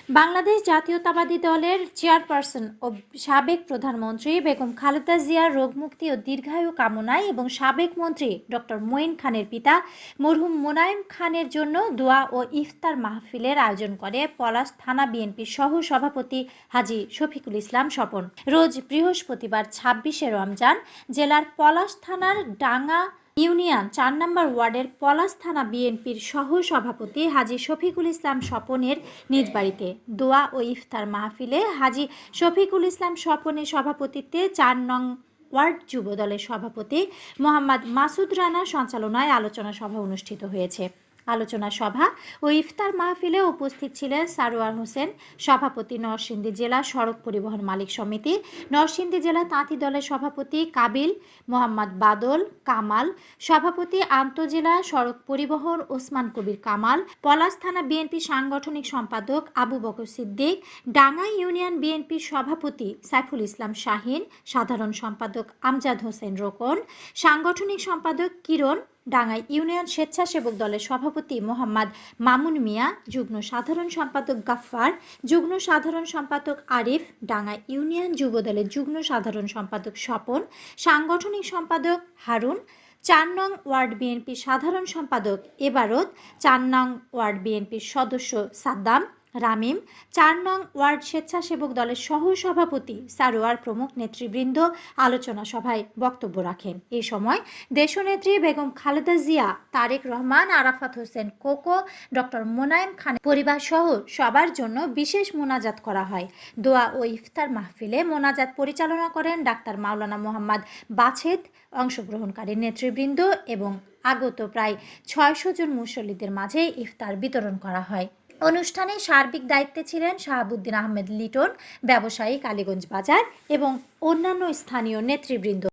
বাংলাদেশ জাতীয়তাবাদী দলের চেয়ারপারসন ও সাবেক প্রধানমন্ত্রী বেগম খালেদা জিয়ার রোগমুক্তি ও দীর্ঘায়ু কামনায় এবং সাবেক মন্ত্রী ডক্টর মঈন খানের পিতা মরহুম মোনায়েম খানের জন্য দোয়া ও ইফতার মাহফিলের আয়োজন করে পলাশ থানা বিএনপির সহ সভাপতি হাজী শফিকুল ইসলাম স্বপন। রোজ বৃহস্পতিবার ২৬শে রমজান জেলার পলাশ থানার ডাঙ্গা ইউনিয়ন ৪ নম্বর ওয়ার্ডের পলাশ থানা বিএনপির সহ সভাপতি হাজী শফিকুল ইসলাম স্বপনের নিজ বাড়িতে দোয়া ও ইফতার মাহফিলে হাজী শফিকুল ইসলাম স্বপনের সভাপতিত্বে ৪ নং ওয়ার্ড যুব দলের সভাপতি মোহাম্মদ মাসুদ রানার সঞ্চালনায় আলোচনা সভা অনুষ্ঠিত হয়েছে। আলোচনা সভা ও ইফতার মাহফিলে উপস্থিত ছিলেন সারোয়ার হোসেন, সভাপতি নরসিংদী জেলা সড়ক পরিবহন মালিক সমিতি, নরসিংদী জেলা তাঁতি দলের সভাপতি কাবিল, মোহাম্মদ বাদল কামাল, সভাপতি আন্তজেলা সড়ক পরিবহন ওসমান কবির কামাল, পলাশ থানা বিএনপি সাংগঠনিক সম্পাদক আবু বকর সিদ্দিক, ডাঙ্গা ইউনিয়ন বিএনপির সভাপতি সাইফুল ইসলাম শাহিন, সাধারণ সম্পাদক আমজাদ হোসেন রোকন, সাংগঠনিক সম্পাদক কিরণ, ডাঙ্গা ইউনিয়ন স্বেচ্ছাসেবক দলের সভাপতি মোহাম্মদ মামুন মিয়া, যুগ্ম সাধারণ সম্পাদক গাফফার, যুগ্ম সাধারণ সম্পাদক আরিফ, ডাঙ্গা ইউনিয়ন যুব দলের যুগ্ম সাধারণ সম্পাদক স্বপন, সাংগঠনিক সম্পাদক হারুন, ৪ নং ওয়ার্ড বিএনপির সাধারণ সম্পাদক এবারত, ৪ নং ওয়ার্ড বিএনপির সদস্য সাদ্দাম, রামিম, ৪ নং ওয়ার্ড স্বেচ্ছাসেবক দলের সহ সভাপতি সারোয়ার প্রমুখ নেতৃবৃন্দ আলোচনা সভায় বক্তব্য রাখেন। এ সময় দেশনেত্রী বেগম খালেদা জিয়া, তারেক রহমান, আরাফাত হোসেন কোকো, ডক্টর মোনায়েম খান পরিবার সহ সবার জন্য বিশেষ মোনাজাত করা হয়। দোয়া ও ইফতার মাহফিলে মোনাজাত পরিচালনা করেন ডাক্তার মাওলানা মোহাম্মদ বাছেদ। অংশগ্রহণকারী নেতৃবৃন্দ এবং আগত প্রায় ৬০০ জন মুসল্লিদের মাঝে ইফতার বিতরণ করা হয়। অনুষ্ঠানে সার্বিক দায়িত্বে ছিলেন শাহাবুদ্দিন আহমেদ লিটন, ব্যবসায়ী, কালীগঞ্জ বাজার এবং অন্যান্য স্থানীয় নেতৃবৃন্দ।